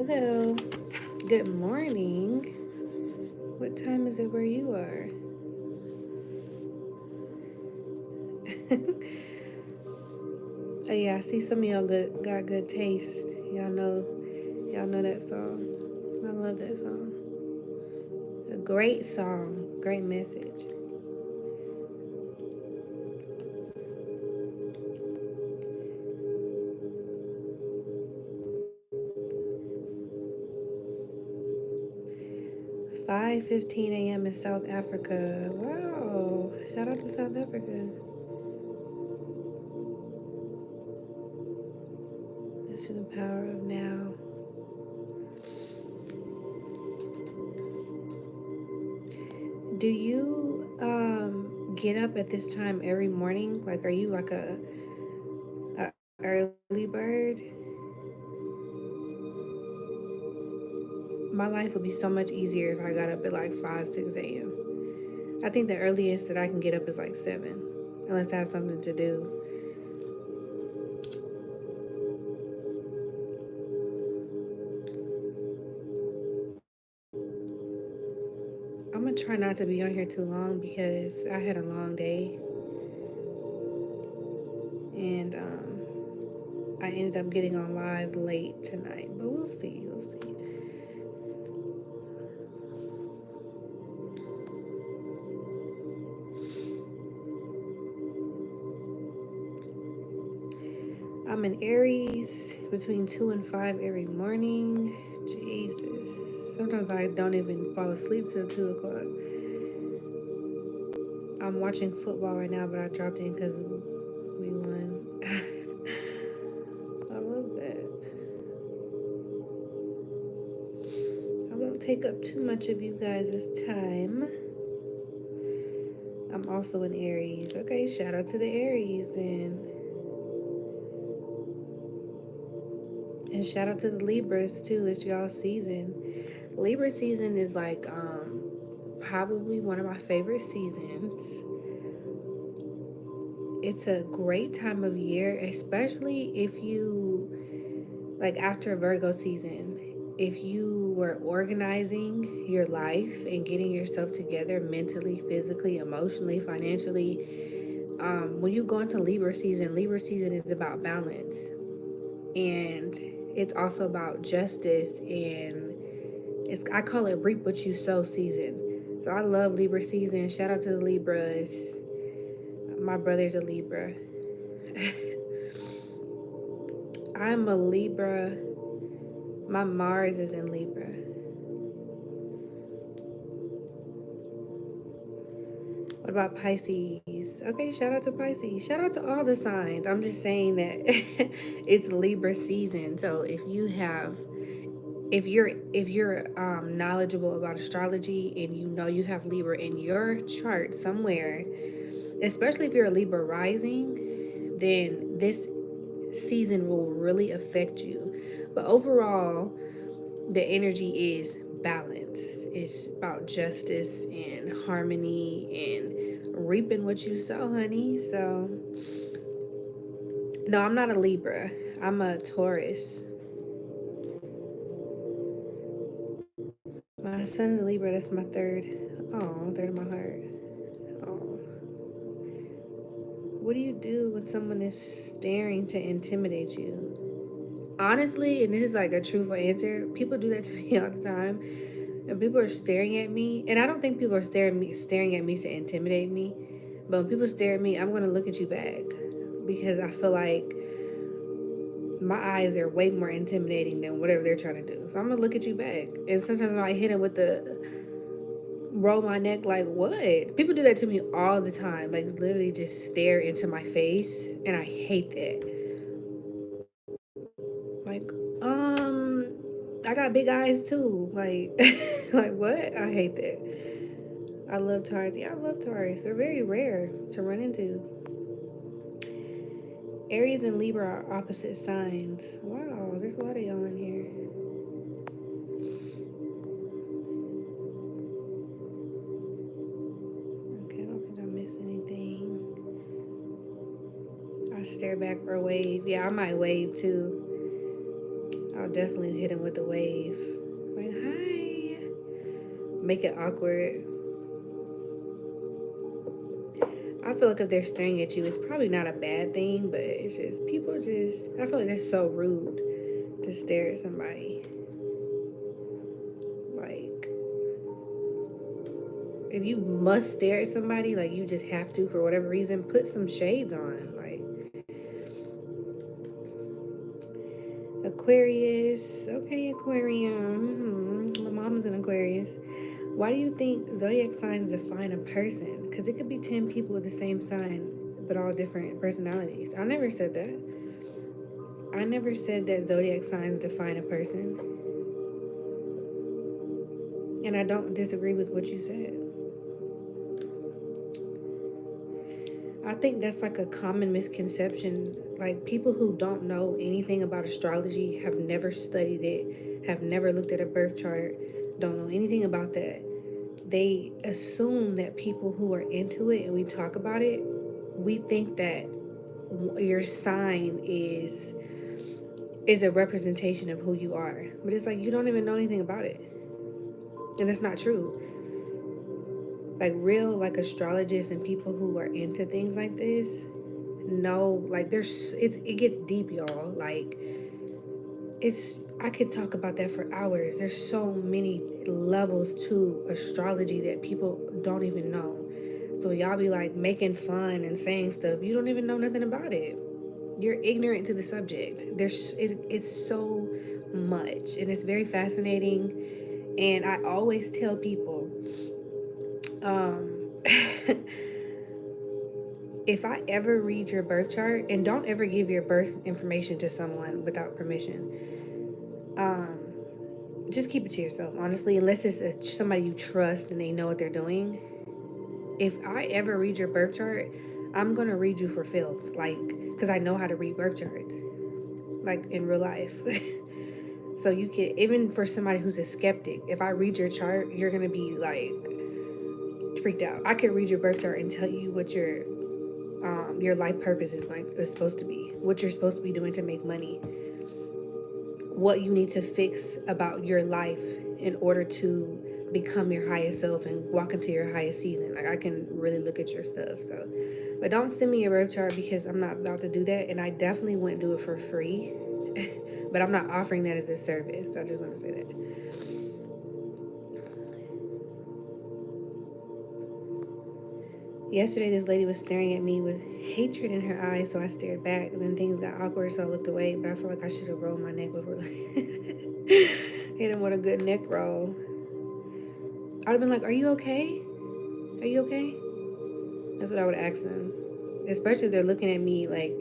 Hello. Good morning. What time is it where you are? Oh yeah, I see some of y'all got good taste. Y'all know that song. I love that song. A great song, great message. 5:15 a.m. in South Africa. Wow. Shout out to South Africa. This is the power of now. Do you get up at this time every morning? Like are you like a early bird? My life would be so much easier if I got up at like 5, 6 a.m. I think the earliest that I can get up is like 7, unless I have something to do. I'm gonna try not to be on here too long because I had a long day and I ended up getting on live late tonight, but we'll see. We'll see. I'm in Aries between 2 and 5 every morning. Jesus. Sometimes I don't even fall asleep till 2 o'clock. I'm watching football right now, but I dropped in because we won. I love that. I won't take up too much of you guys' time. I'm also in Aries. Okay, shout out to the Aries and shout out to the Libras too. It's y'all season. Libra season is like probably one of my favorite seasons. It's a great time of year, especially if you like after Virgo season. If you were organizing your life and getting yourself together mentally, physically, emotionally, financially, when you go into Libra season is about balance, and it's also about justice, and I call it reap what you sow season. So I love Libra season. Shout out to the Libras. My brother's a Libra. I'm a Libra. My Mars is in Libra. What about Pisces? Okay, shout out to Pisces. Shout out to all the signs. I'm just saying that it's Libra season. So if you're knowledgeable about astrology and you know you have Libra in your chart somewhere, especially if you're a Libra rising, then this season will really affect you. But overall, the energy is balance. It's about justice and harmony and reaping what you sow, honey. So, no, I'm not a Libra. I'm a Taurus. My son's a Libra. That's my third. Oh, third of my heart. Oh. What do you do when someone is staring to intimidate you? Honestly, and this is like a truthful answer, people do that to me all the time. And people are staring at me, and I don't think people are staring at me to intimidate me. But when people stare at me, I'm gonna look at you back because I feel like my eyes are way more intimidating than whatever they're trying to do. So I'm gonna look at you back, and sometimes I might hit them with the roll my neck like what? People do that to me all the time, like literally just stare into my face, and I hate that. Like, I got big eyes too. Like, like what? I hate that. I love Taurus. Yeah, I love Taurus. They're very rare to run into. Aries and Libra are opposite signs. Wow, there's a lot of y'all in here. Okay, I don't think I missed anything. I stare back for a wave. Yeah, I might wave too. I'll definitely hit him with a wave. Like, hi. Make it awkward. I feel like if they're staring at you, it's probably not a bad thing, but it's just, people just, I feel like that's so rude to stare at somebody. Like, if you must stare at somebody, like you just have to for whatever reason, put some shades on. Like, Aquarius. Okay, Aquarium. My mom's an Aquarius. Why do you think zodiac signs define a person? Because it could be 10 people with the same sign, but all different personalities. I never said that. I never said that zodiac signs define a person. And I don't disagree with what you said. I think that's like a common misconception. Like, people who don't know anything about astrology, have never studied it, have never looked at a birth chart, don't know anything about that. They assume that people who are into it and we talk about it, we think that your sign is a representation of who you are. But it's like you don't even know anything about it. And it's not true. Like, real like astrologists and people who are into things like this know, like, it gets deep, y'all. Like, it's, I could talk about that for hours. There's so many levels to astrology that people don't even know. So y'all be like making fun and saying stuff, you don't even know nothing about it. You're ignorant to the subject. It's so much, and it's very fascinating. And I always tell people, um, if I ever read your birth chart, and don't ever give your birth information to someone without permission. Um, just keep it to yourself, honestly, unless it's somebody you trust and they know what they're doing. If I ever read your birth chart, I'm gonna read you for filth, like, because I know how to read birth charts, like in real life. So you can, even for somebody who's a skeptic, if I read your chart, you're gonna be like freaked out. I could read your birth chart and tell you what your life purpose is supposed to be, what you're supposed to be doing to make money, what you need to fix about your life in order to become your highest self and walk into your highest season. Like, I can really look at your stuff. So, but don't send me your birth chart, because I'm not about to do that, and I definitely wouldn't do it for free. But I'm not offering that as a service. I just want to say that. Yesterday, this lady was staring at me with hatred in her eyes, so I stared back, and then things got awkward, so I looked away. But I feel like I should have rolled my neck before. Hit him with a good neck roll. I'd have been like, "Are you okay? Are you okay?" That's what I would ask them. Especially if they're looking at me like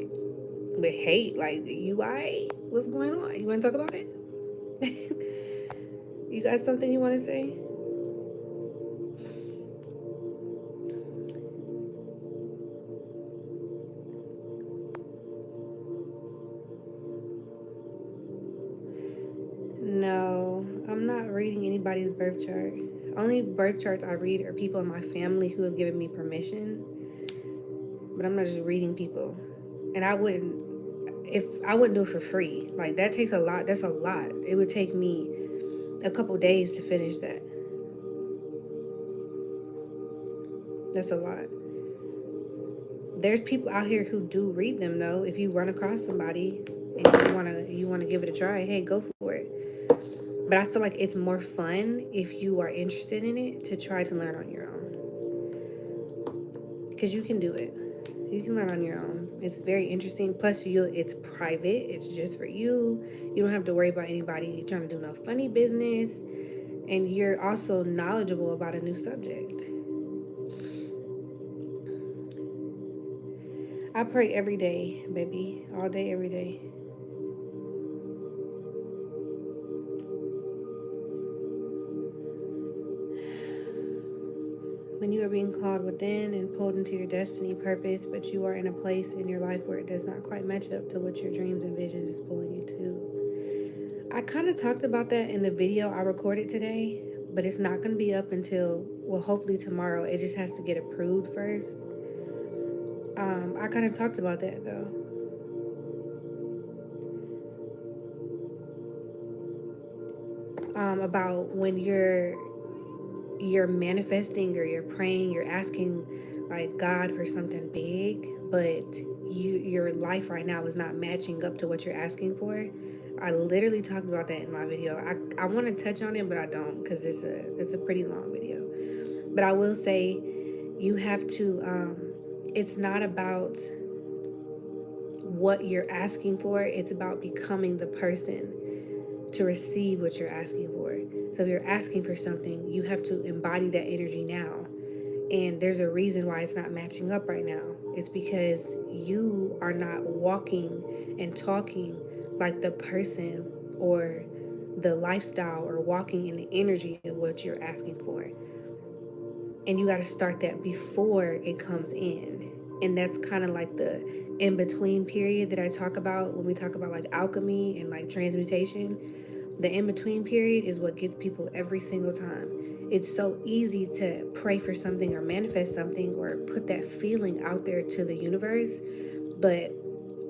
with hate, like, "You alright? What's going on? You want to talk about it? You got something you want to say?" No, I'm not reading anybody's birth chart. Only birth charts I read are people in my family who have given me permission. But I'm not just reading people. And I wouldn't do it for free. Like, that takes a lot. That's a lot. It would take me a couple days to finish that. That's a lot. There's people out here who do read them, though. If you run across somebody and you wanna give it a try, hey, go for it. But I feel like it's more fun, if you are interested in it, to try to learn on your own, because you can do it. You can learn on your own. It's very interesting. Plus, it's private. It's just for you. You don't have to worry about anybody trying to do no funny business, and you're also knowledgeable about a new subject. I pray every day, baby, all day, every day. When you are being called within and pulled into your destiny purpose, but you are in a place in your life where it does not quite match up to what your dreams and visions is pulling you to. I kind of talked about that in the video I recorded today, but it's not going to be up until, well, hopefully tomorrow. It just has to get approved first. I kind of talked about that though. about when you're manifesting or you're praying, you're asking like God for something big, but your life right now is not matching up to what you're asking for. I literally talked about that in my video. I want to touch on it, but I don't because it's a pretty long video. But I will say you have to it's not about what you're asking for, it's about becoming the person to receive what you're asking for. So if you're asking for something, you have to embody that energy now. And there's a reason why it's not matching up right now. It's because you are not walking and talking like the person or the lifestyle or walking in the energy of what you're asking for. And you got to start that before it comes in. And that's kind of like the in between period that I talk about when we talk about like alchemy and like transmutation. The in between period is what gets people every single time. It's so easy to pray for something or manifest something or put that feeling out there to the universe, but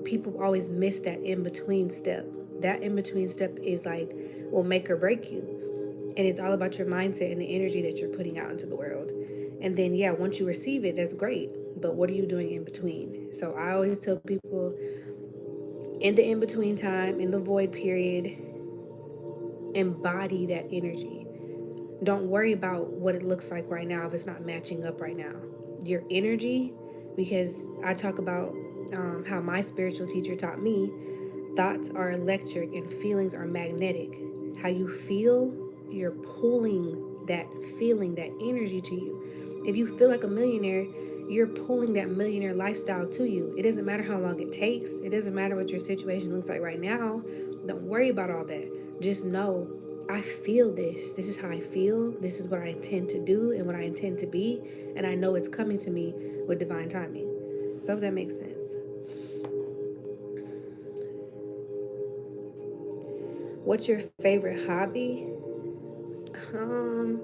people always miss that in between step. That in between step is like will make or break you. And it's all about your mindset and the energy that you're putting out into the world. And then, yeah, once you receive it, that's great. But what are you doing in between? So I always tell people in the in between time, in the void period, embody that energy. Don't worry about what it looks like right now if it's not matching up right now. Your energy, because I talk about how my spiritual teacher taught me thoughts are electric and feelings are magnetic. How you feel, you're pulling that feeling, that energy to you. If you feel like a millionaire, you're pulling that millionaire lifestyle to you. It doesn't matter how long it takes, it doesn't matter what your situation looks like right now. Don't worry about all that. Just know I feel this. This is how I feel. This is what I intend to do and what I intend to be. And I know it's coming to me with divine timing. So, if that makes sense. What's your favorite hobby? Um,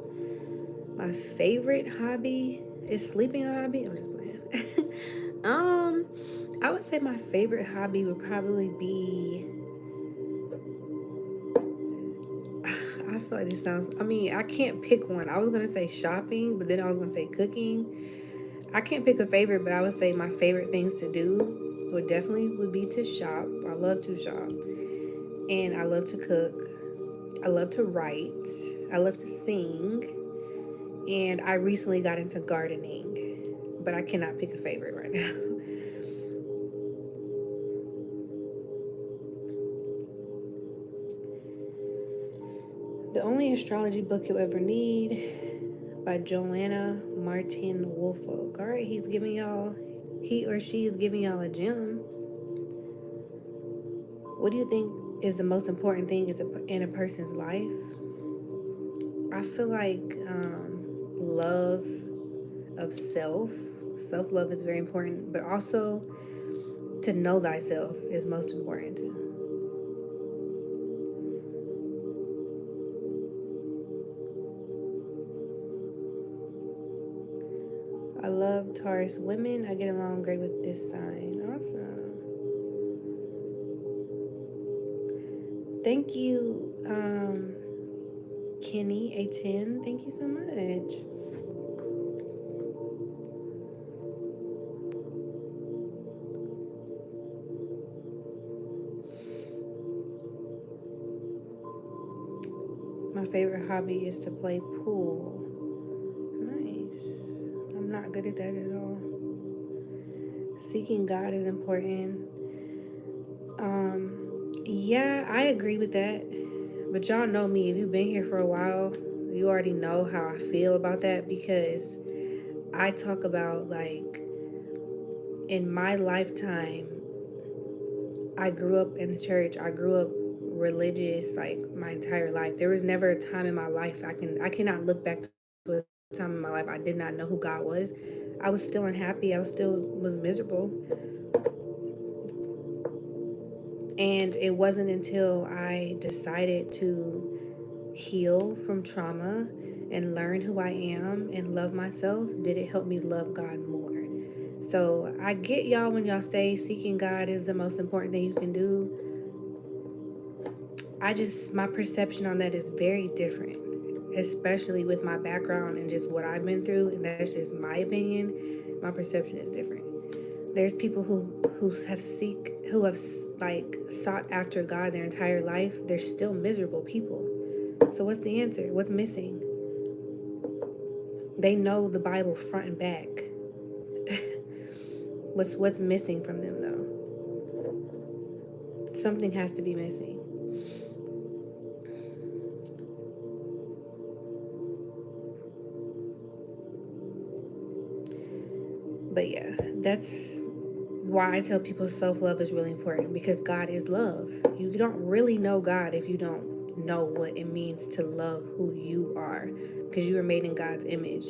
my favorite hobby is sleeping a hobby. I'm just playing. um, I would say my favorite hobby would probably be. I feel like this sounds. I mean, I can't pick one. I was gonna say shopping, but then I was gonna say cooking. I can't pick a favorite, but I would say my favorite things to do would be to shop. I love to shop, and I love to cook. I love to write. I love to sing. And I recently got into gardening, but I cannot pick a favorite right now. The only astrology book you'll ever need by Joanna Martin Woolfolk. All right, he or she is giving y'all a gem. What do you think is the most important thing in a person's life? I feel like love of self. Self love is very important, but also to know thyself is most important too. I love Taurus women. I get along great with this sign. Awesome. Thank you, Kenny A10. Thank you so much. My favorite hobby is to play pool. Nice. I'm not good at that at all. Seeking God is important. Yeah, I agree with that. But y'all know me. If you've been here for a while, you already know how I feel about that because I talk about like in my lifetime, I grew up in the church. I grew up religious like my entire life. There was never a time in my life I cannot look back to a time in my life I did not know who God was. I was still unhappy. I was miserable. And it wasn't until I decided to heal from trauma and learn who I am and love myself did it help me love God more. So I get y'all when y'all say seeking God is the most important thing you can do. my perception on that is very different, especially with my background and just what I've been through. And that's just my opinion. My perception is different. There's people who have like sought after God their entire life. They're still miserable people. So what's the answer? What's missing? They know the Bible front and back. What's missing from them though? Something has to be missing. But yeah, that's why I tell people self-love is really important, because God is love. You don't really know God if you don't know what it means to love who you are, because you are made in God's image.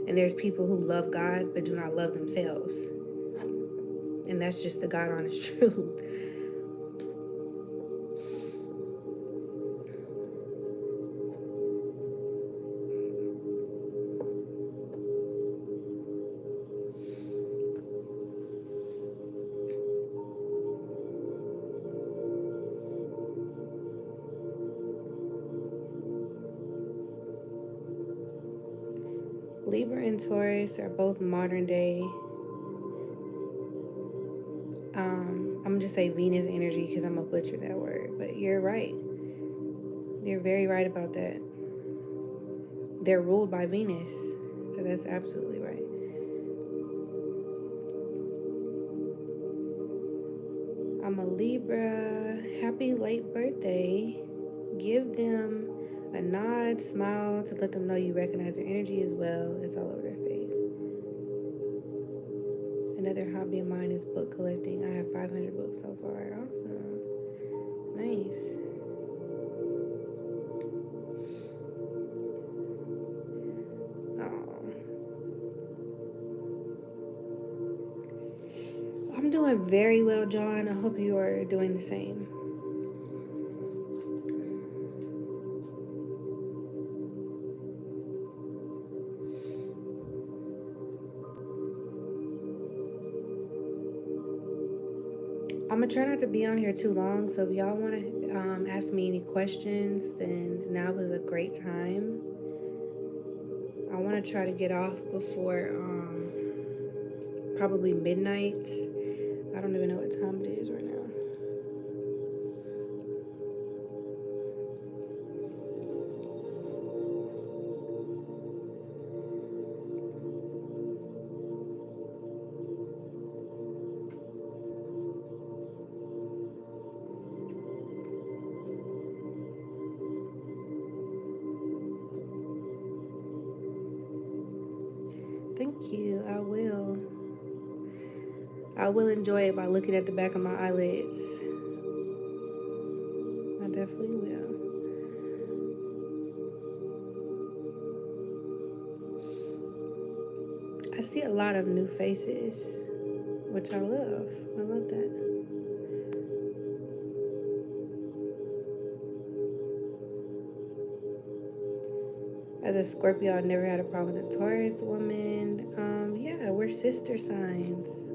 And there's people who love God but do not love themselves. And that's just the God honest truth. Libra and Taurus are both modern day. I'm gonna just say Venus energy because I'm gonna butcher that word, but you're right. You're very right about that. They're ruled by Venus, so that's absolutely right. I'm a Libra. Happy late birthday. Give them a nod, smile to let them know you recognize their energy as well. It's all over their face. Another hobby of mine is book collecting. I have 500 books so far. Awesome. Nice. Oh, I'm doing very well, John. I hope you are doing the same. I'm gonna try not to be on here too long, so if y'all want to ask me any questions, then now is a great time. I want to try to get off before probably midnight. I don't even know what time it is right now. Thank you. I will. I will enjoy it by looking at the back of my eyelids. I definitely will. I see a lot of new faces, which I love. I love that. As a Scorpio, I never had a problem with a Taurus woman. Yeah, we're sister signs.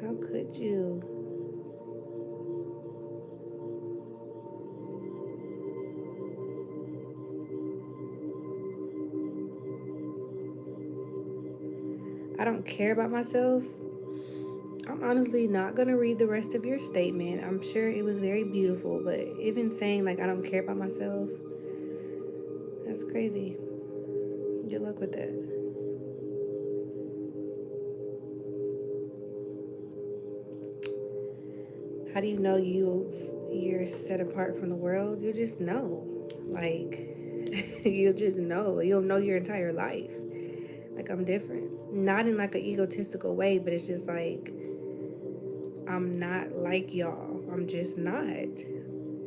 How could you? I don't care about myself. I'm honestly not gonna read the rest of your statement. I'm sure it was very beautiful, but even saying like I don't care about myself, that's crazy. Good luck with that. How do you know you're set apart from the world? You just know. Like you'll just know. You'll know your entire life. Like I'm different. Not in like an egotistical way, but it's just like I'm not like y'all. I'm just not.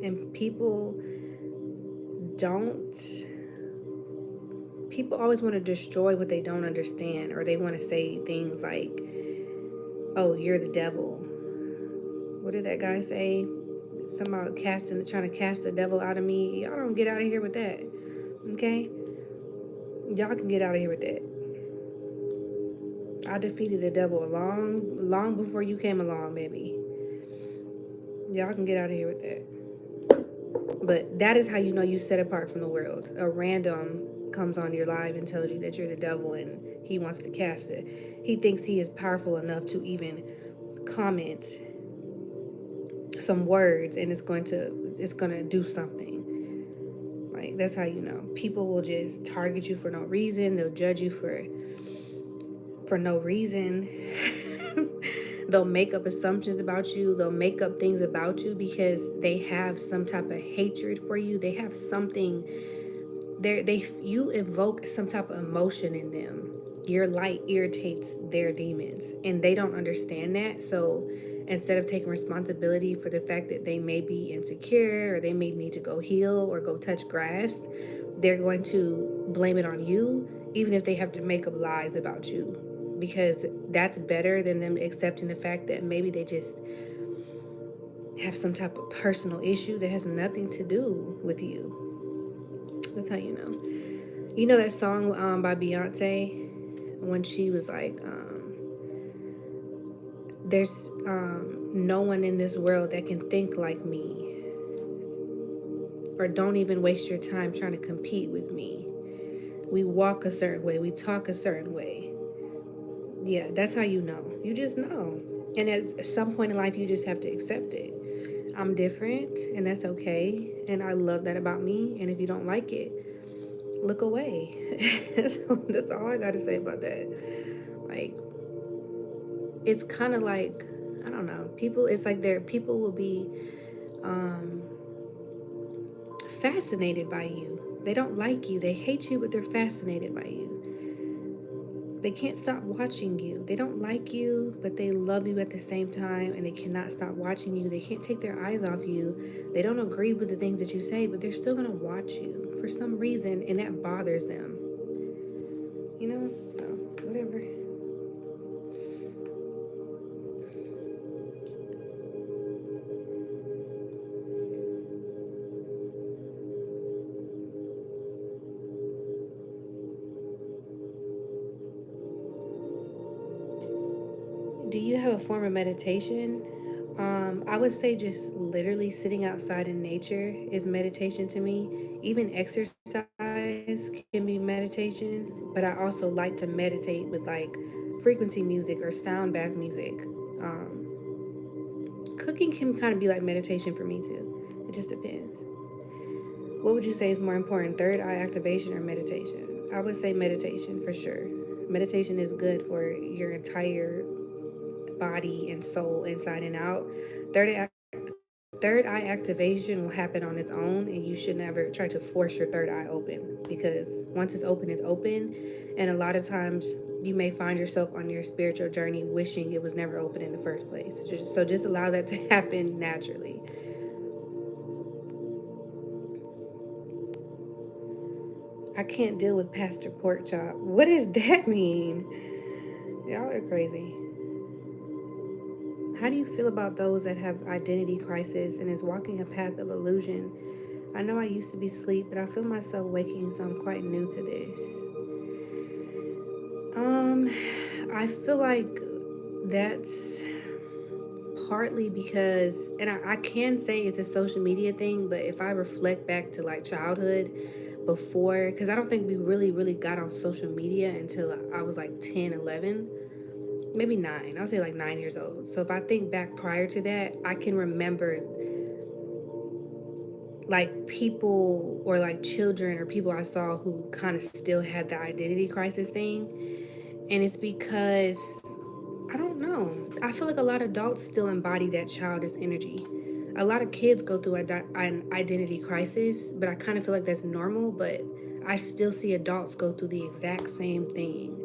And don't people always want to destroy what they don't understand, or they want to say things like, "Oh, you're the devil." What did that guy say? Something about trying to cast the devil out of me. Y'all don't get out of here with that, okay? Y'all can get out of here with that. I defeated the devil long before you came along, baby. Y'all can get out of here with that. But that is how you know you set apart from the world. A random comes on your live and tells you that you're the devil and he wants to cast it. He thinks he is powerful enough to even comment some words and it's going to do something. Like that's how you know. People will just target you for no reason. They'll judge you for no reason. They'll make up assumptions about you. They'll make up things about you because they have some type of hatred for you. They have something they you evoke some type of emotion in them. Your light irritates their demons and they don't understand that. So instead of taking responsibility for the fact that they may be insecure or they may need to go heal or go touch grass, they're going to blame it on you, even if they have to make up lies about you, because that's better than them accepting the fact that maybe they just have some type of personal issue that has nothing to do with you. That's how you know. You know that song by Beyonce when she was like, "There's no one in this world that can think like me, or don't even waste your time trying to compete with me. We walk a certain way, we talk a certain way." Yeah, that's how you know. You just know. And at some point in life, you just have to accept it. I'm different, and that's okay. And I love that about me. And if you don't like it, look away. That's all I got to say about that. Like, it's kind of like, I don't know, people, it's like people will be um, fascinated by you. They don't like you, they hate you, but they're fascinated by you. They can't stop watching you. They don't like you, but they love you at the same time, and they cannot stop watching you. They can't take their eyes off you. They don't agree with the things that you say, but they're still gonna watch you for some reason, and that bothers them. You know? So, whatever. Do you have a form of meditation? I would say just literally sitting outside in nature is meditation to me. Even exercise can be meditation, but I also like to meditate with like frequency music or sound bath music. Cooking can kind of be like meditation for me too. It just depends. What would you say is more important, third eye activation or meditation? I would say meditation for sure. Meditation is good for your entire body and soul, inside and out. Third eye, third eye activation will happen on its own, and you should never try to force your third eye open, because once it's open, it's open. And a lot of times, you may find yourself on your spiritual journey wishing it was never open in the first place. So just allow that to happen naturally. I can't deal with Pastor Pork Chop. What does that mean? Y'all are crazy. How do you feel about those that have identity crisis and is walking a path of illusion? I know I used to be asleep, but I feel myself waking, so I'm quite new to this. Um, I feel like that's partly because, and I can say it's a social media thing, but if I reflect back to like childhood before, because I don't think we really got on social media until I was like 10, 11, maybe 9. I'll say like 9 years old. So if I think back prior to that, I can remember like people or like children or people I saw who kind of still had the identity crisis thing. And it's because, I don't know, I feel like a lot of adults still embody that childish energy. A lot of kids go through an identity crisis, but I kind of feel like that's normal. But I still see adults go through the exact same thing.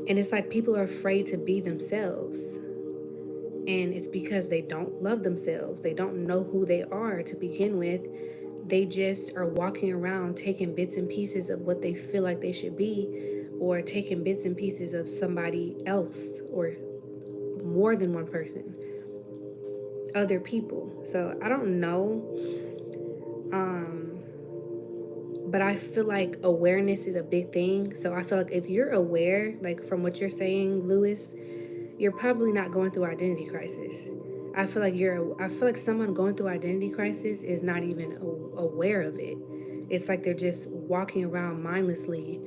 And it's like people are afraid to be themselves. And it's because they don't love themselves. They don't know who they are to begin with. They just are walking around taking bits and pieces of what they feel like they should be, or taking bits and pieces of somebody else, or more than one person, other people. So I don't know. Um, but I feel like awareness is a big thing. So I feel like if you're aware, like from what you're saying, Lewis, you're probably not going through identity crisis. I feel like someone going through identity crisis is not even aware of it. It's like they're just walking around mindlessly,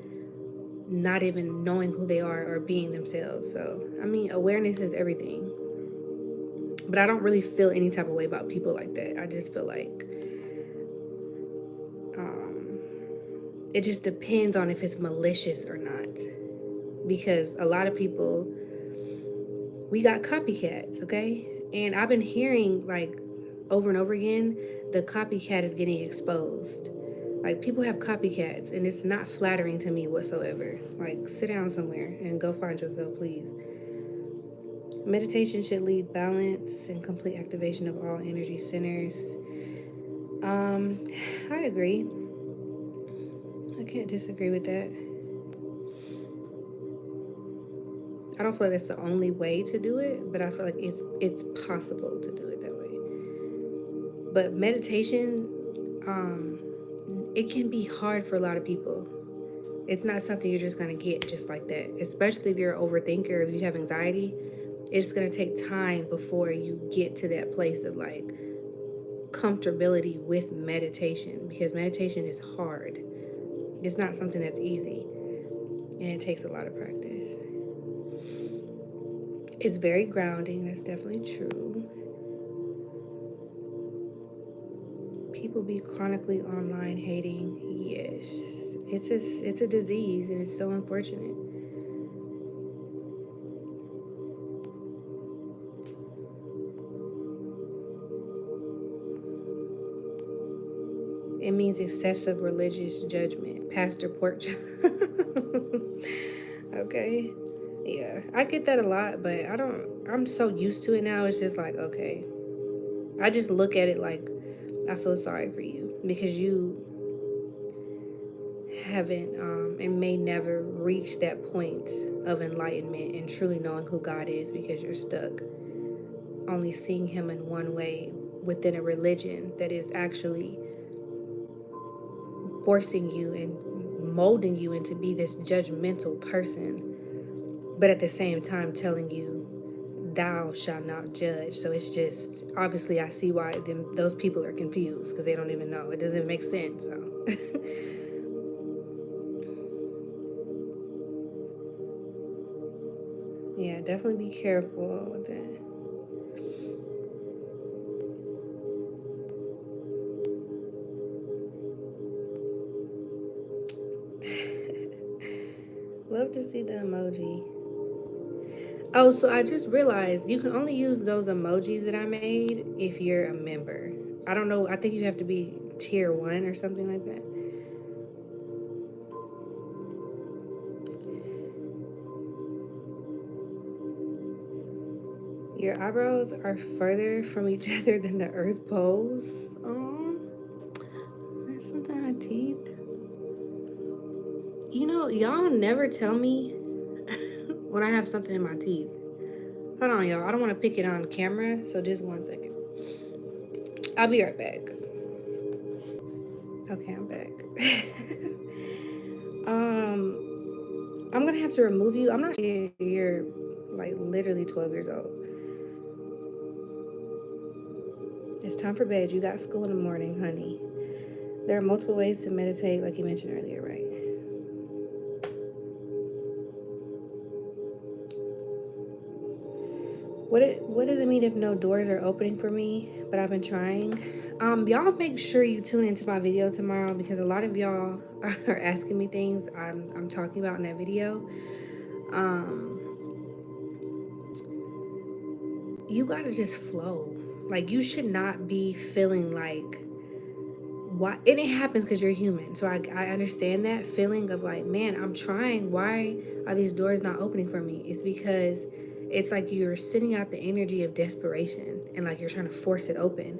not even knowing who they are or being themselves. So, I mean, awareness is everything. But I don't really feel any type of way about people like that. I just feel like um, it just depends on if it's malicious or not. Because a lot of people, we got copycats, okay? And I've been hearing like over and over again, the copycat is getting exposed. Like people have copycats and it's not flattering to me whatsoever. Like sit down somewhere and go find yourself, please. Meditation should lead balance and complete activation of all energy centers. Um, I agree. I can't disagree with that. I don't feel like that's the only way to do it, but I feel like it's possible to do it that way. But meditation, um, it can be hard for a lot of people. It's not something you're just gonna get just like that. Especially if you're an overthinker, if you have anxiety, it's gonna take time before you get to that place of like comfortability with meditation because meditation is hard. It's not something that's easy and it takes a lot of practice. It's very grounding, that's definitely true. People be chronically online hating. Yes. It's a disease and it's so unfortunate. It means excessive religious judgment. Pastor pork chop. Okay. Yeah, I get that a lot, but I'm so used to it now. It's just like, okay. I just look at it like I feel sorry for you because you haven't and may never reach that point of enlightenment and truly knowing who God is because you're stuck only seeing him in one way within a religion that is actually forcing you and molding you into be this judgmental person, but at the same time telling you thou shalt not judge. So it's just obviously I see why those people are confused because they don't even know. It doesn't make sense. So yeah, definitely be careful with that. Love to see the emoji. Oh, so I just realized you can only use those emojis that I made if you're a member. I don't know. I think you have to be tier 1 or something like that. Your eyebrows are further from each other than the earth poles. Oh, that's something on teeth. You know, y'all never tell me when I have something in my teeth. Hold on, y'all. I don't want to pick it on camera, so just 1 second. I'll be right back. Okay, I'm back. I'm gonna have to remove you. I'm not sure you're like literally 12 years old. It's time for bed. You got school in the morning, honey. There are multiple ways to meditate, like you mentioned earlier, right? What does it mean if no doors are opening for me? But I've been trying. Y'all make sure you tune into my video tomorrow because a lot of y'all are asking me things I'm talking about in that video. Um, you gotta just flow. Like you should not be feeling like why, and it happens because you're human, so I understand that feeling of like, man, I'm trying, why are these doors not opening for me? It's because it's like you're sending out the energy of desperation and like you're trying to force it open,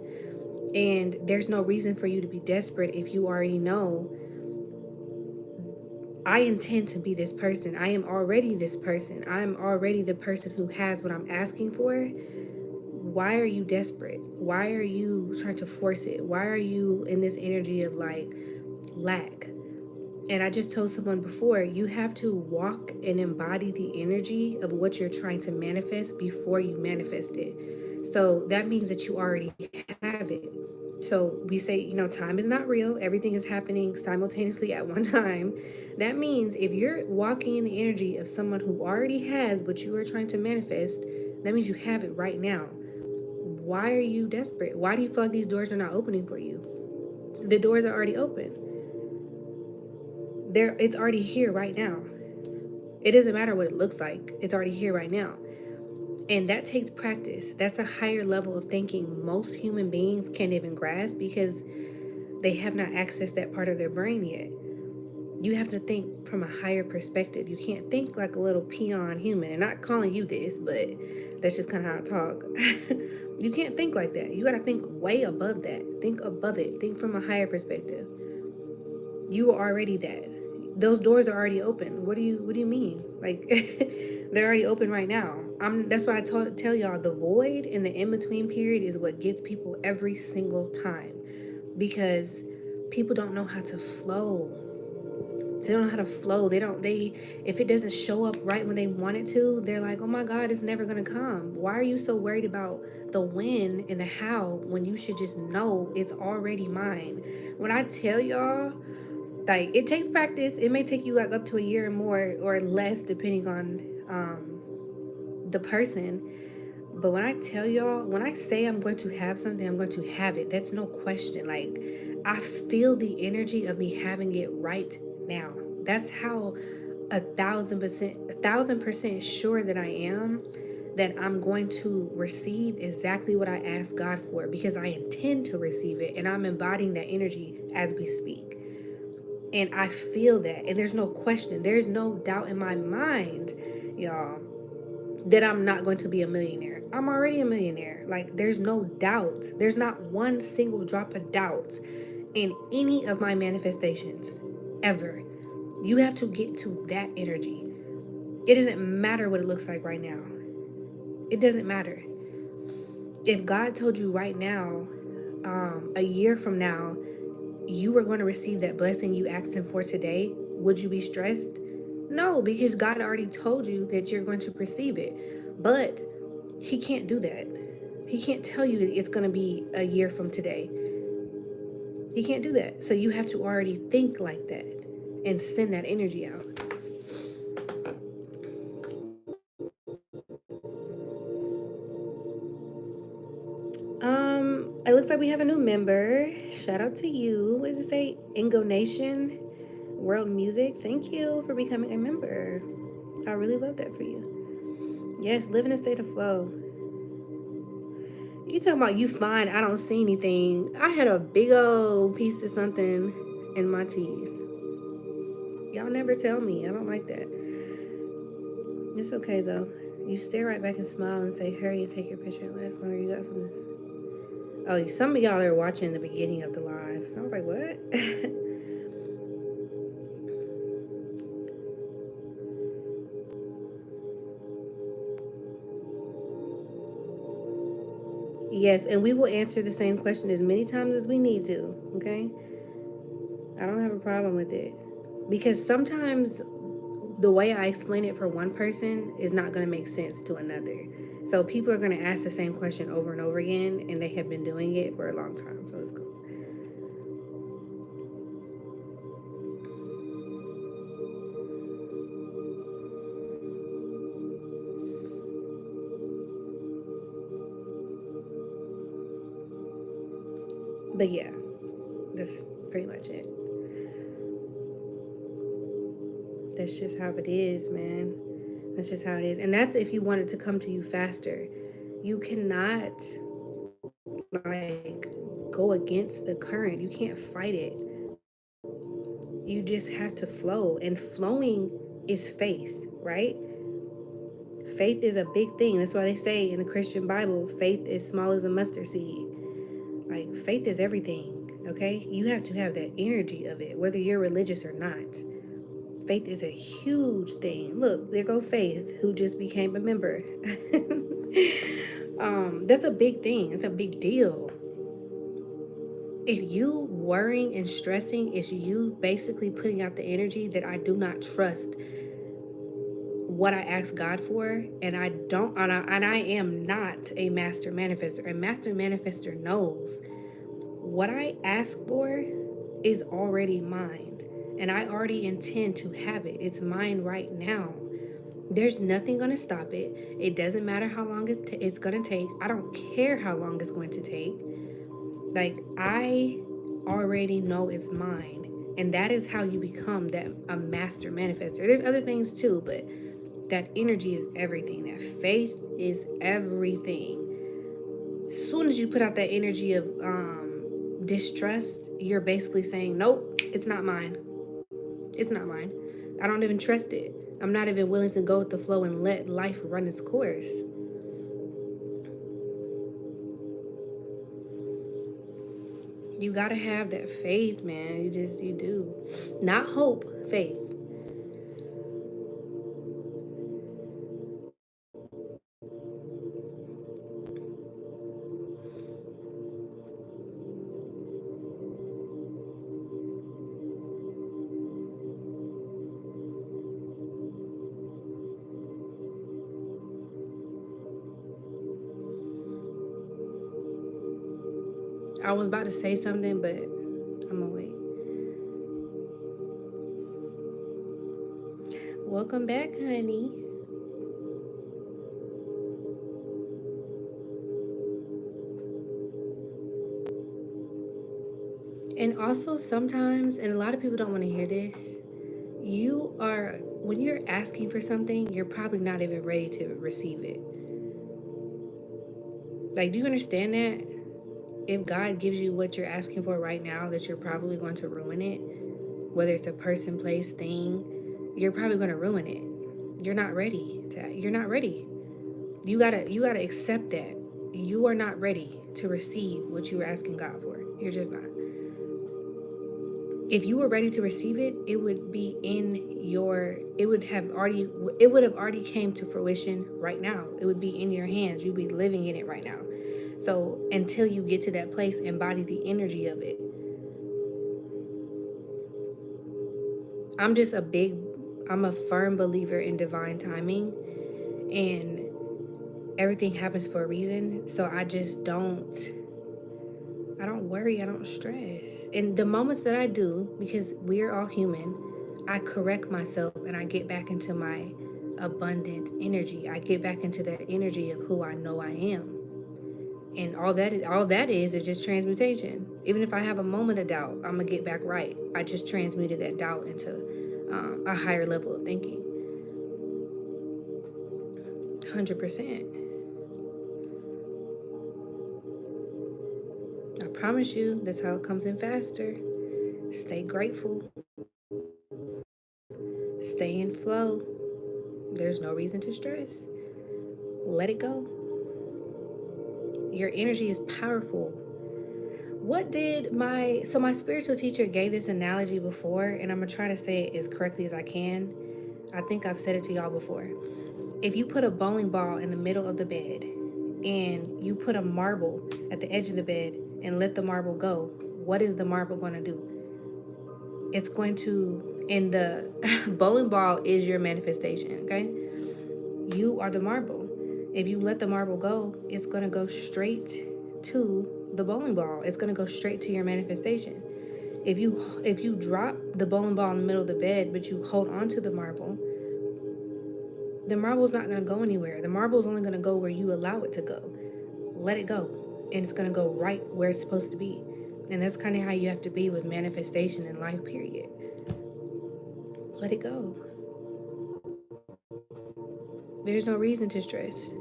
and there's no reason for you to be desperate if you already know I intend to be this person. I am already this person. I'm already the person who has what I'm asking for. Why are you desperate? Why are you trying to force it? Why are you in this energy of like lack? And I just told someone before, you have to walk and embody the energy of what you're trying to manifest before you manifest it. So that means that you already have it. So we say, time is not real. Everything is happening simultaneously at one time. That means if you're walking in the energy of someone who already has what you are trying to manifest, that means you have it right now. Why are you desperate? Why do you feel like these doors are not opening for you? The doors are already open. It's already here right now. It doesn't matter what it looks like. It's already here right now. And that takes practice. That's a higher level of thinking most human beings can't even grasp because they have not accessed that part of their brain yet. You have to think from a higher perspective. You can't think like a little peon human. And not calling you this, but that's just kind of how I talk. You can't think like that. You got to think way above that. Think above it. Think from a higher perspective. You are already that. Those doors are already open. What do you mean? Like they're already open right now. That's why tell y'all the void in the in between period is what gets people every single time, because people don't know how to flow. They don't know how to flow. They if it doesn't show up right when they want it to, they're like, "Oh my god, it's never going to come." Why are you so worried about the when and the how when you should just know it's already mine? When I tell y'all, like, it takes practice. It may take you like up to a year or more or less depending on the person. But when I tell y'all, when I say I'm going to have something, I'm going to have it. That's no question. Like, I feel the energy of me having it right now. That's how 1,000% sure that I am that I'm going to receive exactly what I asked God for, because I intend to receive it and I'm embodying that energy as we speak. And I feel that. And there's no question. There's no doubt in my mind, y'all, that I'm not going to be a millionaire. I'm already a millionaire. Like, there's no doubt. There's not one single drop of doubt in any of my manifestations ever. You have to get to that energy. It doesn't matter what it looks like right now. It doesn't matter. If God told you right now, a year from now, you were going to receive that blessing you asked Him for today, would you be stressed? No, because God already told you that you're going to receive it. But He can't do that. He can't tell you it's going to be a year from today. He can't do that. So you have to already think like that and send that energy out. It looks like we have a new member. Shout out to you. What does it say? Ingo Nation World Music. Thank you for becoming a member. I really love that for you. Yes, live in a state of flow. You talking about you fine, I don't see anything. I had a big old piece of something in my teeth. Y'all never tell me. I don't like that. It's okay though. You stare right back and smile and say, hurry and take your picture. It lasts longer. You got something. Oh, some of y'all are watching the beginning of the live. I was like, what? Yes, and we will answer the same question as many times as we need to. Okay? I don't have a problem with it. Because sometimes the way I explain it for one person is not going to make sense to another. So people are going to ask the same question over and over again, and they have been doing it for a long time. So it's cool. But yeah, that's pretty much it. That's just how it is, man. That's just how it is. And that's if you want it to come to you faster. You cannot, like, go against the current. You can't fight it. You just have to flow. And flowing is faith, right? Faith is a big thing. That's why they say in the Christian Bible, faith is small as a mustard seed. Like, faith is everything, okay? You have to have that energy of it, whether you're religious or not. Faith is a huge thing. Look, there go Faith, who just became a member. That's a big thing. It's a big deal. If you worrying and stressing is you basically putting out the energy that I do not trust what I ask God for, and I am not a master manifester. A master manifester knows what I ask for is already mine, and I already intend to have it. It's mine right now. There's nothing going to stop it. It doesn't matter how long it's going to take. I don't care how long it's going to take. Like, I already know it's mine. And that is how you become a master manifester. There's other things too, but that energy is everything. That faith is everything. As soon as you put out that energy of distrust, you're basically saying, nope, it's not mine. It's not mine. I don't even trust it. I'm not even willing to go with the flow and let life run its course. You gotta have that faith, man. You do. Not hope, faith. I was about to say something, but I'm gonna wait. Welcome back, honey. And also, sometimes, and a lot of people don't want to hear this, when you're asking for something, you're probably not even ready to receive it. Like, do you understand that? If God gives you what you're asking for right now, that you're probably going to ruin it, whether it's a person, place, thing, you're probably going to ruin it. You're not ready. You gotta accept that. You are not ready to receive what you were asking God for. You're just not. If you were ready to receive it, it would be in your it would have already came to fruition right now. It would be in your hands. You'd be living in it right now. So until you get to that place, embody the energy of it. I'm just a big I'm a firm believer in divine timing, and everything happens for a reason. So I don't worry, I don't stress. And the moments that I do, because we're all human, I correct myself and I get back into my abundant energy. I get back into that energy of who I know I am. And all that is just transmutation. Even if I have a moment of doubt, I'm gonna get back right. I just transmuted that doubt into a higher level of thinking. 100%. I promise you, that's how it comes in faster. Stay grateful. Stay in flow. There's no reason to stress. Let it go. Your energy is powerful. What did my spiritual teacher gave this analogy before, and I'm gonna try to say it as correctly as I can. I think I've said it to y'all before. If you put a bowling ball in the middle of the bed and you put a marble at the edge of the bed and let the marble go, what is the marble going to do? It's going to, and the bowling ball is your manifestation, okay? You are the marble. If you let the marble go, it's going to go straight to the bowling ball. It's going to go straight to your manifestation. If you drop the bowling ball in the middle of the bed, but you hold on to the marble's not going to go anywhere. The marble's only going to go where you allow it to go. Let it go. And it's going to go right where it's supposed to be. And that's kind of how you have to be with manifestation in life, period. Let it go. There's no reason to stress.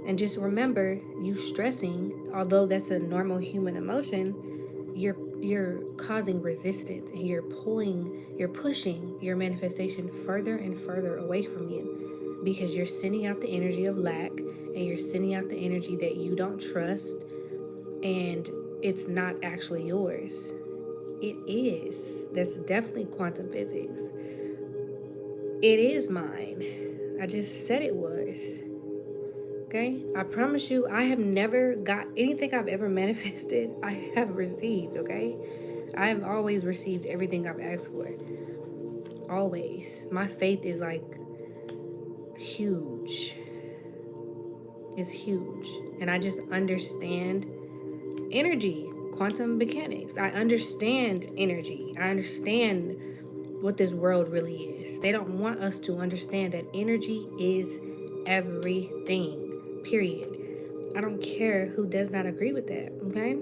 And just remember, you stressing, although that's a normal human emotion, you're causing resistance, and you're pushing your manifestation further and further away from you, because you're sending out the energy of lack, and you're sending out the energy that you don't trust, and it's not actually yours. It is. That's definitely quantum physics. It is mine. I just said it was. Okay? I promise you, I have never got anything I've ever manifested, I have received, okay? I have always received everything I've asked for. Always. My faith is like huge. It's huge. And I just understand energy, quantum mechanics. I understand energy. I understand what this world really is. They don't want us to understand that energy is everything, period. I don't care who does not agree with that, okay?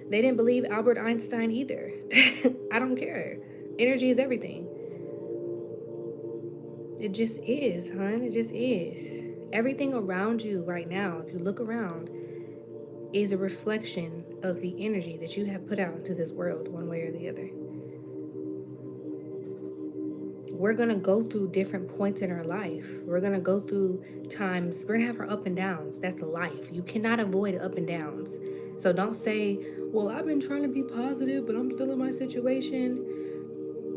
They didn't believe Albert Einstein either. I don't care. Energy is everything. It just is, hon. It just is. Everything around you right now, if you look around, is a reflection of the energy that you have put out into this world, one way or the other. We're going to go through different points in our life. We're going to go through times. We're going to have our up and downs. That's life. You cannot avoid up and downs. So don't say, well, I've been trying to be positive, but I'm still in my situation.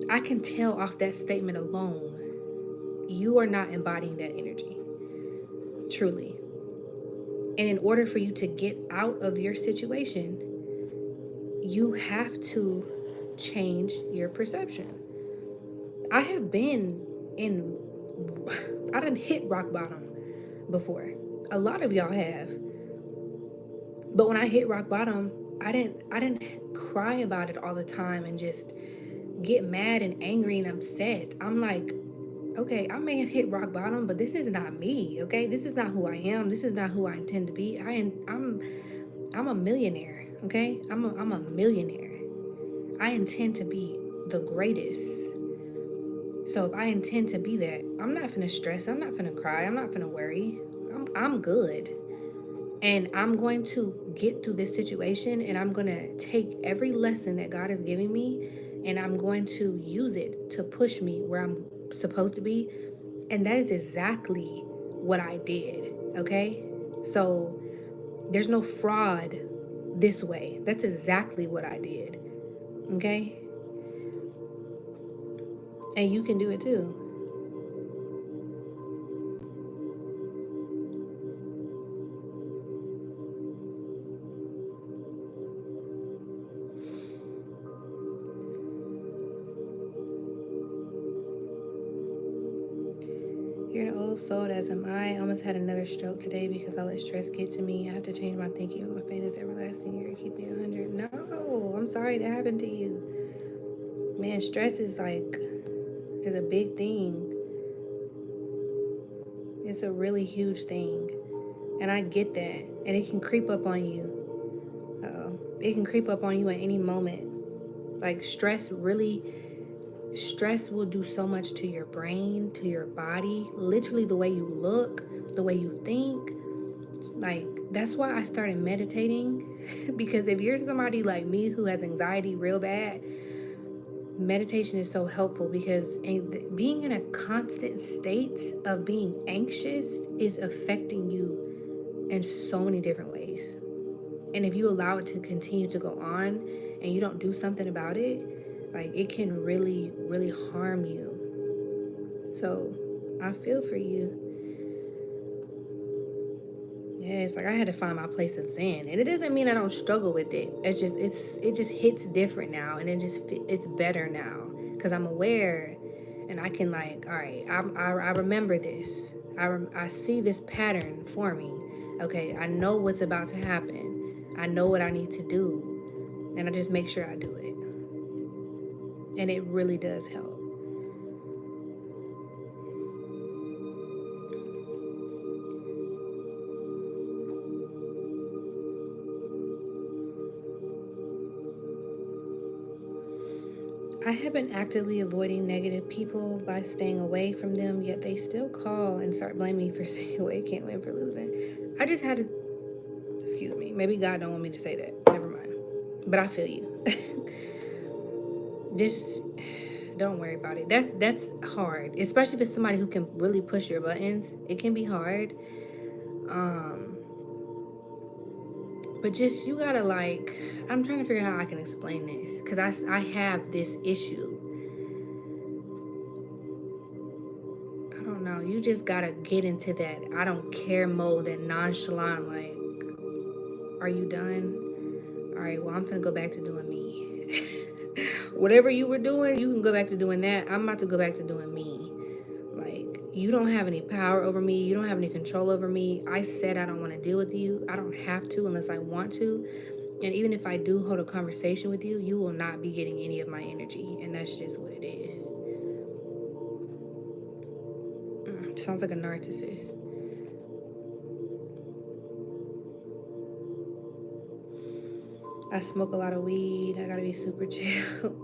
I can tell off that statement alone, you are not embodying that energy. Truly. And in order for you to get out of your situation, you have to change your perception. I have been in, I done hit rock bottom before. A lot of y'all have. But when I hit rock bottom, I didn't cry about it all the time and just get mad and angry and upset. I'm like, okay, I may have hit rock bottom, but this is not me, okay? This is not who I am. This is not who I intend to be. I'm a millionaire, okay? I'm a millionaire. I intend to be the greatest. So if I intend to be that, I'm not finna stress. I'm not finna cry. I'm not finna worry. I'm good. And I'm going to get through this situation, and I'm going to take every lesson that God is giving me, and I'm going to use it to push me where I'm supposed to be. And that is exactly what I did, okay? So there's no fraud this way. That's exactly what I did, okay? And you can do it too. You're an old soul as am I. Almost had another stroke today because I let stress get to me. I have to change my thinking. My faith is everlasting. You're keeping 100. No, I'm sorry that happened to you. Man, stress is is a big thing. It's a really huge thing. And I get that. And it can creep up on you. It can creep up on you at any moment. Like stress will do so much to your brain, to your body, literally the way you look, the way you think. Like, that's why I started meditating. Because if you're somebody like me who has anxiety real bad, meditation is so helpful because being in a constant state of being anxious is affecting you in so many different ways. And if you allow it to continue to go on and you don't do something about it, like, it can really, really harm you. So I feel for you. Yeah, it's like I had to find my place of zen, and it doesn't mean I don't struggle with it. It just hits different now, and it's better now because I'm aware, and I can, like, all right, I remember this. I see this pattern forming. Okay, I know what's about to happen. I know what I need to do, and I just make sure I do it, and it really does help. I have been actively avoiding negative people by staying away from them, yet they still call and start blaming me for staying away. Can't win for losing. I just had to, excuse me, maybe God don't want me to say that. Never mind. But I feel you. Just don't worry about it. That's hard, especially if it's somebody who can really push your buttons. It can be hard. Um, but just, you gotta, like, I'm trying to figure out how I can explain this because I have this issue. I don't know. You just gotta get into that I don't care mode, that nonchalant, like, are you done? All right, well, I'm gonna go back to doing me. Whatever you were doing, you can go back to doing that. I'm about to go back to doing me. Like, you don't have any power over me. You don't have any control over me. I said I don't want to deal with you. I don't have to unless I want to. And even if I do hold a conversation with you, you will not be getting any of my energy. And that's just what it is. Sounds like a narcissist. I smoke a lot of weed. I gotta be super chill.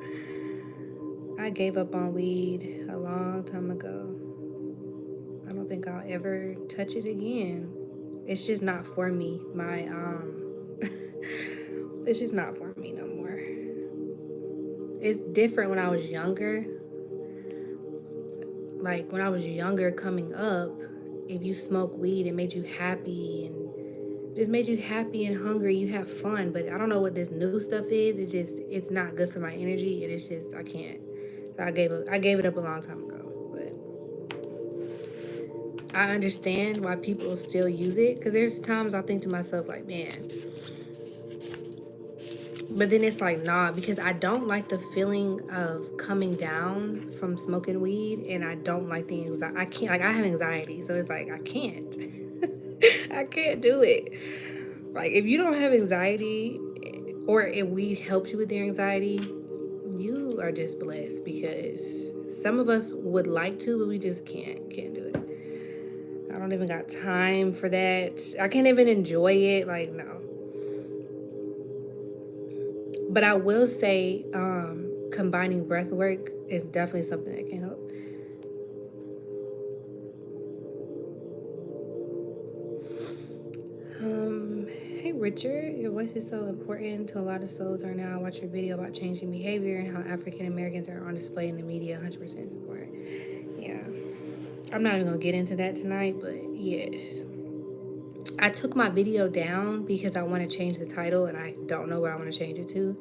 I gave up on weed a long time ago. I don't think I'll ever touch it again. It's just not for me. It's just not for me no more. It's different when I was younger. Like when I was younger coming up, if you smoke weed, it made you happy and just made you happy and hungry. You have fun, but I don't know what this new stuff is. It's not good for my energy, and it's just I can't. So I gave it up a long time ago. But I understand why people still use it because there's times I think to myself like, man. But then it's like, nah, because I don't like the feeling of coming down from smoking weed, and I don't like the anxiety. I can't, like, I have anxiety, so it's like, I can't. I can't do it. Like, if you don't have anxiety, or if weed helps you with your anxiety, you are just blessed because some of us would like to, but we just can't do it. I don't even got time for that. I can't even enjoy it. Like, no. But I will say, combining breath work is definitely something that can help. Hey Richard, your voice is so important to a lot of souls right now. I watched your video about changing behavior and how African Americans are on display in the media. 100% support. Yeah, I'm not even gonna get into that tonight, but yes, I took my video down because I want to change the title and I don't know what I want to change it to,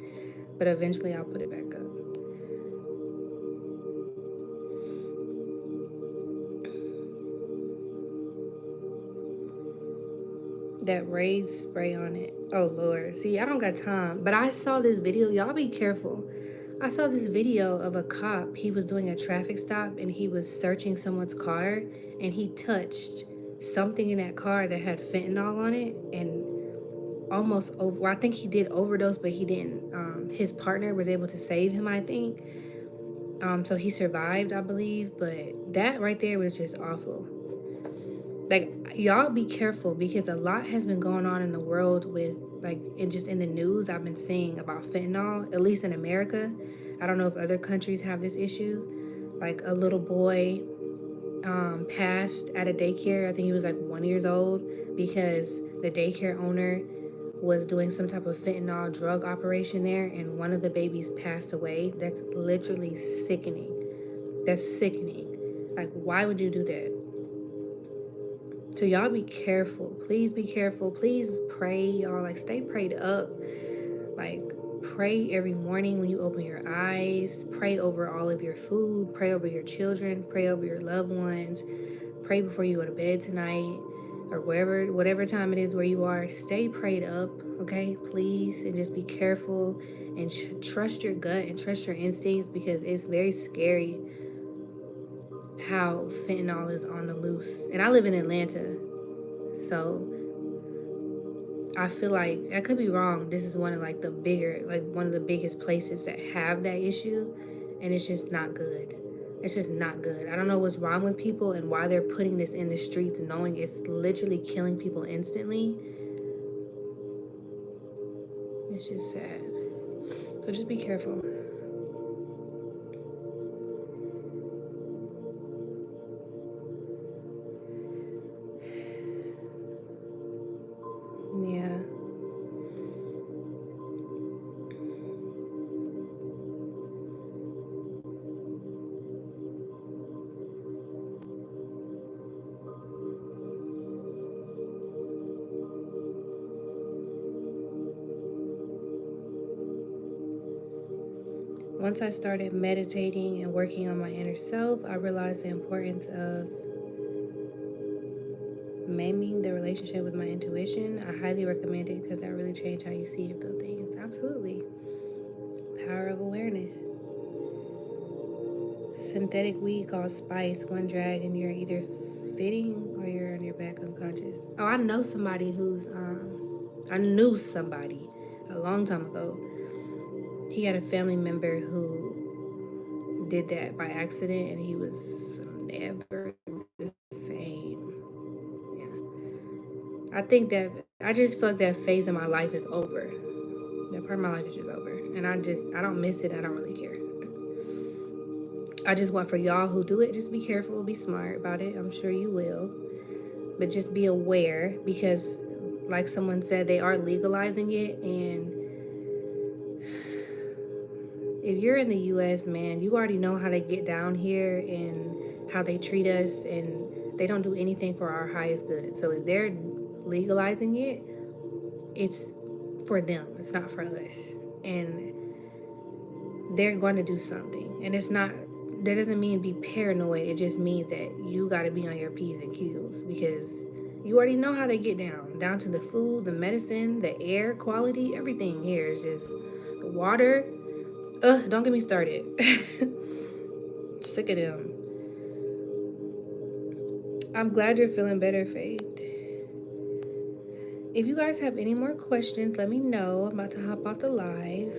but eventually I'll put it back up. That raid spray on it. Oh Lord. See, I don't got time. But I saw this video. Y'all be careful. I saw this video of a cop. He was doing a traffic stop and he was searching someone's car and he touched something in that car that had fentanyl on it and almost over. Well, I think he did overdose, but he didn't. His partner was able to save him, I think. So he survived, I believe. But that right there was just awful. Like, y'all be careful because a lot has been going on in the world with, like, and just in the news I've been seeing about fentanyl, at least in America. I don't know if other countries have this issue. Like, a little boy passed at a daycare. I think he was like 1 year old because the daycare owner was doing some type of fentanyl drug operation there and one of the babies passed away. That's literally sickening. That's sickening. Like, why would you do that? So y'all be careful. Please be careful. Please pray, y'all. Like, stay prayed up. Like, pray every morning when you open your eyes. Pray over all of your food. Pray over your children. Pray over your loved ones. Pray before you go to bed tonight or whatever time it is where you are. Stay prayed up, okay? Please. And just be careful and trust your gut and trust your instincts because it's very scary how fentanyl is on the loose. And I live in Atlanta, so I feel like I could be wrong. This is one of like one of the biggest places that have that issue, and it's just not good. It's just not good. I don't know what's wrong with people and why they're putting this in the streets, knowing it's literally killing people instantly. It's just sad. So just be careful. Yeah. Once I started meditating and working on my inner self, I realized the importance of maiming the relationship with my intuition. I highly recommend it because that really changed how you see and feel things. Absolutely. Power of awareness. synthetic weed called Spice. One drag and you're either fitting or you're on your back unconscious. Oh, I know somebody who's I knew somebody a long time ago. He had a family member who did that by accident and he was never the same. Yeah. I think that I just feel like that phase of my life is over. That part of my life is just over. And I don't miss it. I don't really care. I just want for y'all who do it, just be careful, be smart about it. I'm sure you will. But just be aware because, like someone said, they are legalizing it. And if you're in the US, man, you already know how they get down here and how they treat us. And they don't do anything for our highest good. So if they're legalizing it, it's for them, it's not for us. And they're going to do something. And it's not, that doesn't mean be paranoid. It just means that you got to be on your P's and Q's because you already know how they get down to the food, the medicine, the air quality, everything here is just the water. Don't get me started. Sick of them. I'm glad you're feeling better, Faith. If you guys have any more questions, let me know. I'm about to hop off the live.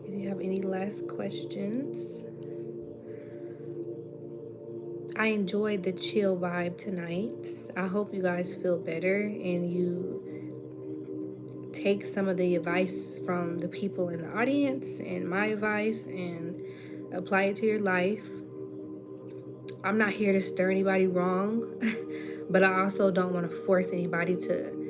If you have any last questions. I enjoyed the chill vibe tonight. I hope you guys feel better and you take some of the advice from the people in the audience and my advice and apply it to your life. I'm not here to stir anybody wrong, but I also don't want to force anybody to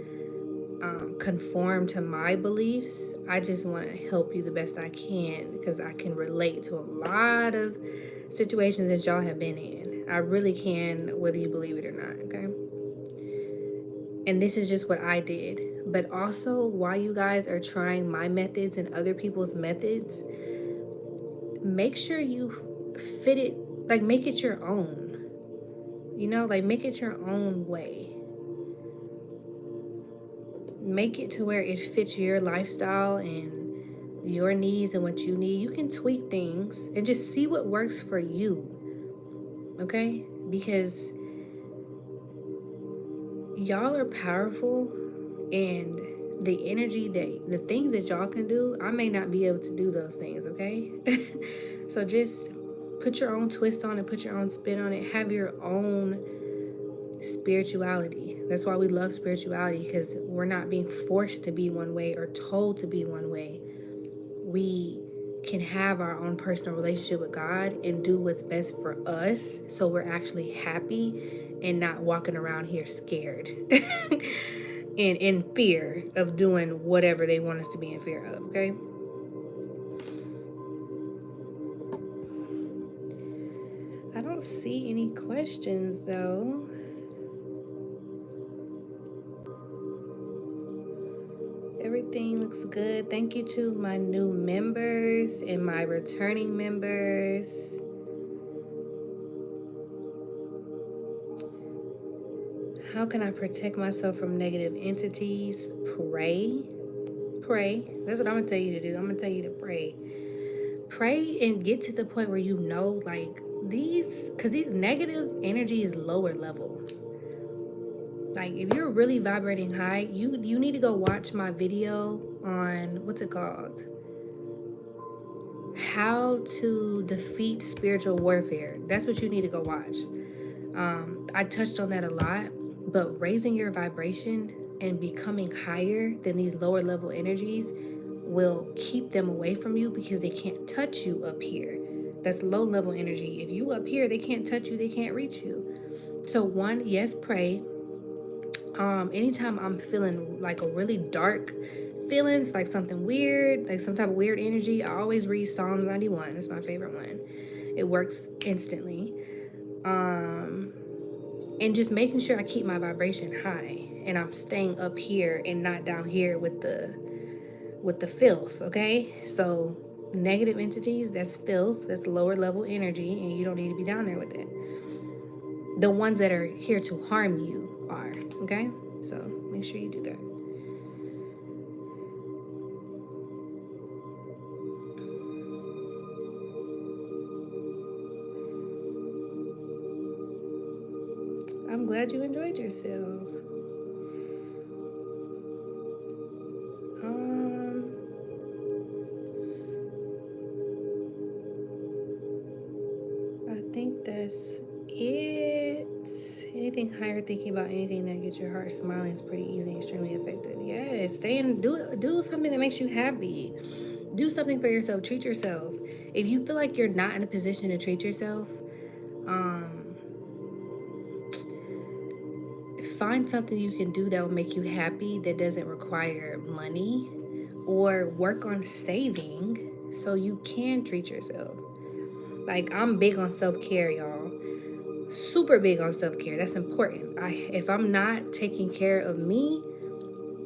conform to my beliefs. I just want to help you the best I can because I can relate to a lot of situations that y'all have been in. I really can, whether you believe it or not, okay? And this is just what I did. But also, while you guys are trying my methods and other people's methods, make sure you fit it, like make it your own. You know, like make it your own way. Make it to where it fits your lifestyle and your needs and what you need. You can tweak things and just see what works for you. Okay? Because y'all are powerful and the energy that the things that y'all can do, I may not be able to do those things, okay? So just put your own twist on it, put your own spin on it, have your own spirituality. That's why we love spirituality, because we're not being forced to be one way or told to be one way. We can have our own personal relationship with God and do what's best for us so we're actually happy and not walking around here scared and in fear of doing whatever they want us to be in fear of, okay? I don't see any questions though. Everything looks good. Thank you to my new members and my returning members. How can I protect myself from negative entities? Pray. Pray. That's what I'm going to tell you to do. I'm going to tell you to pray. Pray and get to the point where you know, like, because these negative energy is lower level. Like, if you're really vibrating high, you need to go watch my video on, what's it called? How to defeat spiritual warfare. That's what you need to go watch. I touched on that a lot, but raising your vibration and becoming higher than these lower level energies will keep them away from you because they can't touch you up here. That's low level energy. If you up here, they can't touch you, they can't reach you. So one, yes, pray. Anytime I'm feeling like a really dark feelings, like something weird, like some type of weird energy, I always read Psalms 91. It's my favorite one. It works instantly. And just making sure I keep my vibration high and I'm staying up here and not down here with the filth, okay? So negative entities, that's filth, that's lower level energy, and you don't need to be down there with it. The ones that are here to harm you are, okay? So make sure you do that. I'm glad you enjoyed yourself. Um, I think that's it. Anything higher thinking about anything that gets your heart smiling is pretty easy and extremely effective. Yeah, stay and do something that makes you happy. Do something for yourself. Treat yourself. If you feel like you're not in a position to treat yourself, um, find something you can do that will make you happy that doesn't require money, or work on saving so you can treat yourself. Like, I'm big on self-care, y'all. Super big on self-care. That's important. If I'm not taking care of me,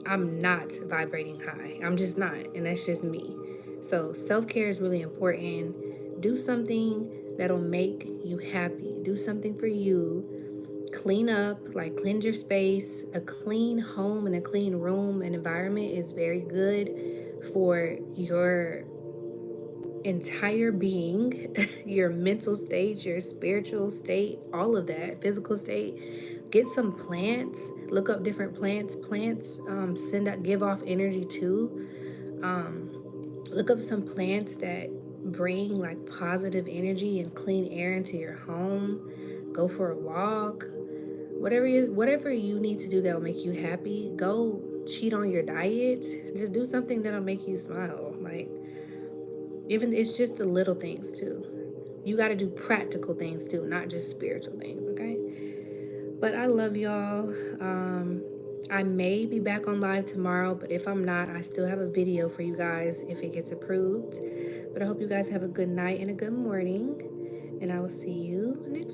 I'm not vibrating high. I'm just not, and that's just me. So self-care is really important. Do something that'll make you happy. Do something for you. Clean up, like cleanse your space. A clean home and a clean room and environment is very good for your entire being, your mental state, your spiritual state, all of that, physical state. Get some plants. Look up different plants. Plants send out, give off energy too. Look up some plants that bring like positive energy and clean air into your home. Go for a walk. Whatever you need to do that will make you happy. Go cheat on your diet. Just do something that'll make you smile. Like, even it's just the little things too. You got to do practical things too, not just spiritual things, okay? But I love y'all. I may be back on live tomorrow, but if I'm not, I still have a video for you guys if it gets approved. But I hope you guys have a good night and a good morning, and I will see you next